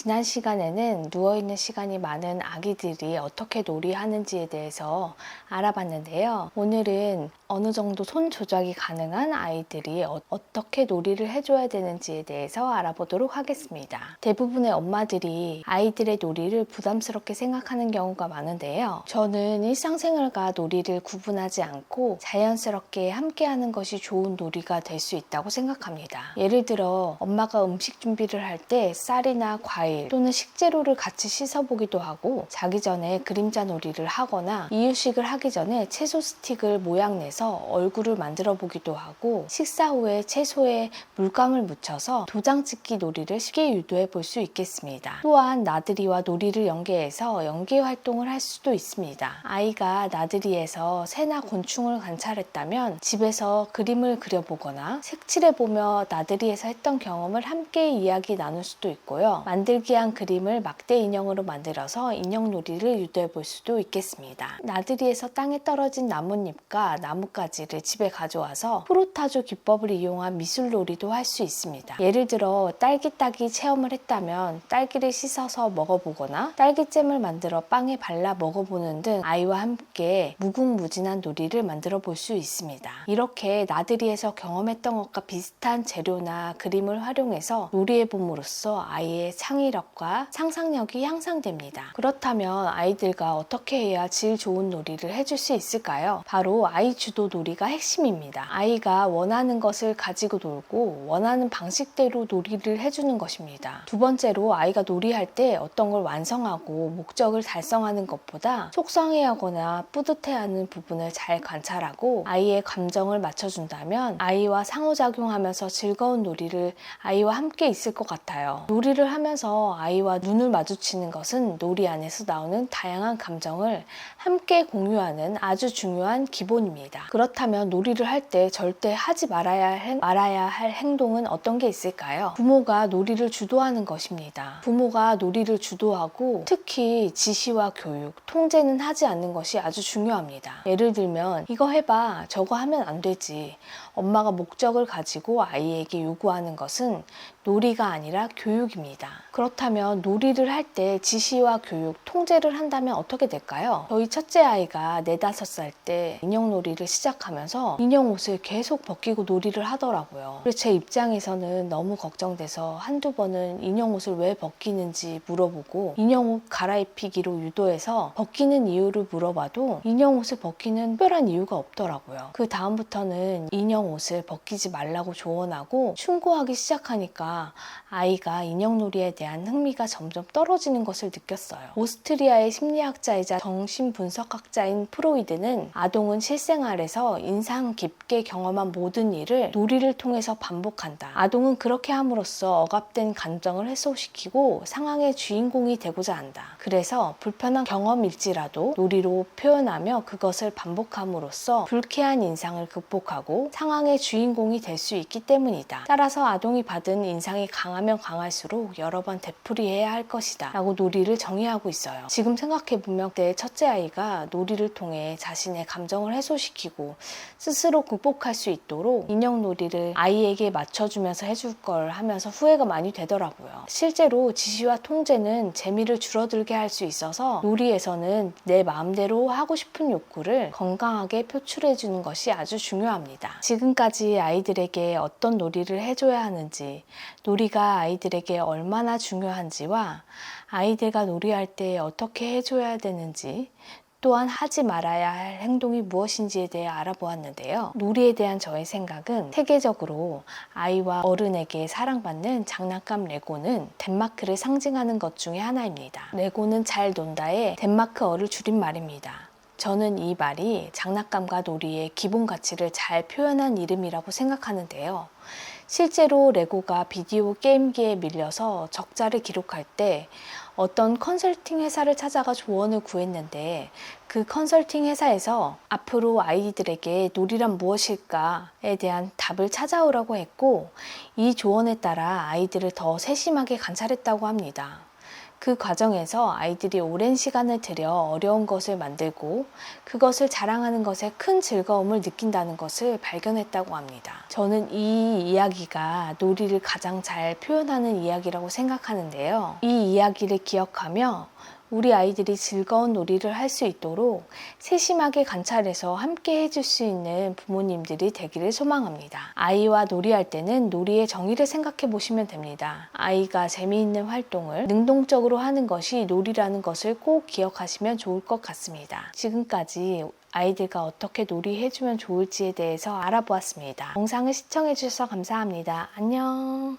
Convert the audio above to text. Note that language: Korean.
지난 시간에는 누워있는 시간이 많은 아기들이 어떻게 놀이하는지에 대해서 알아봤는데요. 오늘은 어느 정도 손 조작이 가능한 아이들이 어떻게 놀이를 해줘야 되는지에 대해서 알아보도록 하겠습니다. 대부분의 엄마들이 아이들의 놀이를 부담스럽게 생각하는 경우가 많은데요. 저는 일상생활과 놀이를 구분하지 않고 자연스럽게 함께하는 것이 좋은 놀이가 될 수 있다고 생각합니다. 예를 들어 엄마가 음식 준비를 할 때 쌀이나 과일 또는 식재료를 같이 씻어보기도 하고, 자기 전에 그림자 놀이를 하거나 이유식을 하기 전에 채소 스틱을 모양 내서 얼굴을 만들어 보기도 하고, 식사 후에 채소에 물감을 묻혀서 도장 찍기 놀이를 쉽게 유도해 볼 수 있겠습니다. 또한 나들이와 놀이를 연계해서 연계 활동을 할 수도 있습니다. 아이가 나들이에서 새나 곤충을 관찰했다면 집에서 그림을 그려보거나 색칠해보며 나들이에서 했던 경험을 함께 이야기 나눌 수도 있고요. 만들기한 그림을 막대 인형으로 만들어서 인형 놀이를 유도해 볼 수도 있겠습니다. 나들이에서 땅에 떨어진 나뭇잎과 나뭇가지를 집에 가져와서 프로타조 기법을 이용한 미술 놀이도 할 수 있습니다. 예를 들어 딸기 따기 체험을 했다면 딸기를 씻어서 먹어보거나 딸기잼을 만들어 빵에 발라 먹어보는 등 아이와 함께 무궁무진한 놀이를 만들어 볼 수 있습니다. 이렇게 나들이에서 경험했던 것과 비슷한 재료나 그림을 활용해서 놀이해 봄으로써 아이의 창의력과 상상력이 향상됩니다. 그렇다면 아이들과 어떻게 해야 질 좋은 놀이를 해줄 수 있을까요? 바로 아이 주도 놀이가 핵심입니다. 아이가 원하는 것을 가지고 놀고 원하는 방식대로 놀이를 해주는 것입니다. 두 번째로, 아이가 놀이할 때 어떤 걸 완성하고 목적을 달성하는 것보다 속상해하거나 뿌듯해하는 부분을 잘 관찰하고 아이의 감정을 맞춰준다면 아이와 상호작용하면서 즐거운 놀이를 아이와 함께 있을 것 같아요. 놀이를 하면서 아이와 눈을 마주치는 것은 놀이 안에서 나오는 다양한 감정을 함께 공유하는 아주 중요한 기본입니다. 그렇다면 놀이를 할 때 절대 하지 말아야 할 행동은 어떤 게 있을까요? 부모가 놀이를 주도하는 것입니다. 부모가 놀이를 주도하고 특히 지시와 교육, 통제는 하지 않는 것이 아주 중요합니다. 예를 들면 이거 해봐, 저거 하면 안 되지. 엄마가 목적을 가지고 아이에게 요구하는 것은 놀이가 아니라 교육입니다. 그렇다면 놀이를 할 때 지시와 교육, 통제를 한다면 어떻게 될까요? 저희 첫째 아이가 4, 5살 때 인형 놀이를 시작하면서 인형 옷을 계속 벗기고 놀이를 하더라고요. 그래서 제 입장에서는 너무 걱정돼서 한두 번은 인형 옷을 왜 벗기는지 물어보고 인형 옷 갈아입히기로 유도해서 벗기는 이유를 물어봐도 인형 옷을 벗기는 특별한 이유가 없더라고요. 그 다음부터는 인형 옷을 벗기지 말라고 조언하고 충고하기 시작하니까 아이가 인형놀이에 대한 흥미가 점점 떨어지는 것을 느꼈어요. 오스트리아의 심리학자이자 정신분석학자인 프로이드는 아동은 실생활에서 인상 깊게 경험한 모든 일을 놀이를 통해서 반복한다. 아동은 그렇게 함으로써 억압된 감정을 해소시키고 상황의 주인공이 되고자 한다. 그래서 불편한 경험일지라도 놀이로 표현하며 그것을 반복함으로써 불쾌한 인상을 극복하고 상황의 주인공이 될 수 있기 때문이다. 따라서 아동이 받은 인상이 강하면 강할수록 여러 번 되풀이해야 할 것이다 라고 놀이를 정의하고 있어요. 지금 생각해보면 내 첫째 아이가 놀이를 통해 자신의 감정을 해소시키고 스스로 극복할 수 있도록 인형 놀이를 아이에게 맞춰주면서 해줄 걸 하면서 후회가 많이 되더라고요. 실제로 지시와 통제는 재미를 줄어들게 할 수 있어서 놀이에서는 내 마음대로 하고 싶은 욕구를 건강하게 표출해주는 것이 아주 중요합니다. 지금까지 아이들에게 어떤 놀이를 해줘야 하는지, 놀이가 아이들에게 얼마나 중요한지와 아이들과 놀이할 때 어떻게 해줘야 되는지, 또한 하지 말아야 할 행동이 무엇인지에 대해 알아보았는데요. 놀이에 대한 저의 생각은 세계적으로 아이와 어른에게 사랑받는 장난감 레고는 덴마크를 상징하는 것 중에 하나입니다. 레고는 잘 논다의 덴마크어를 줄인 말입니다. 저는 이 말이 장난감과 놀이의 기본 가치를 잘 표현한 이름이라고 생각하는데요. 실제로 레고가 비디오 게임기에 밀려서 적자를 기록할 때 어떤 컨설팅 회사를 찾아가 조언을 구했는데, 그 컨설팅 회사에서 앞으로 아이들에게 놀이란 무엇일까에 대한 답을 찾아오라고 했고, 이 조언에 따라 아이들을 더 세심하게 관찰했다고 합니다. 그 과정에서 아이들이 오랜 시간을 들여 어려운 것을 만들고 그것을 자랑하는 것에 큰 즐거움을 느낀다는 것을 발견했다고 합니다. 저는 이 이야기가 놀이를 가장 잘 표현하는 이야기라고 생각하는데요. 이 이야기를 기억하며 우리 아이들이 즐거운 놀이를 할 수 있도록 세심하게 관찰해서 함께 해줄 수 있는 부모님들이 되기를 소망합니다. 아이와 놀이할 때는 놀이의 정의를 생각해 보시면 됩니다. 아이가 재미있는 활동을 능동적으로 하는 것이 놀이라는 것을 꼭 기억하시면 좋을 것 같습니다. 지금까지 아이들과 어떻게 놀이해주면 좋을지에 대해서 알아보았습니다. 영상을 시청해주셔서 감사합니다. 안녕.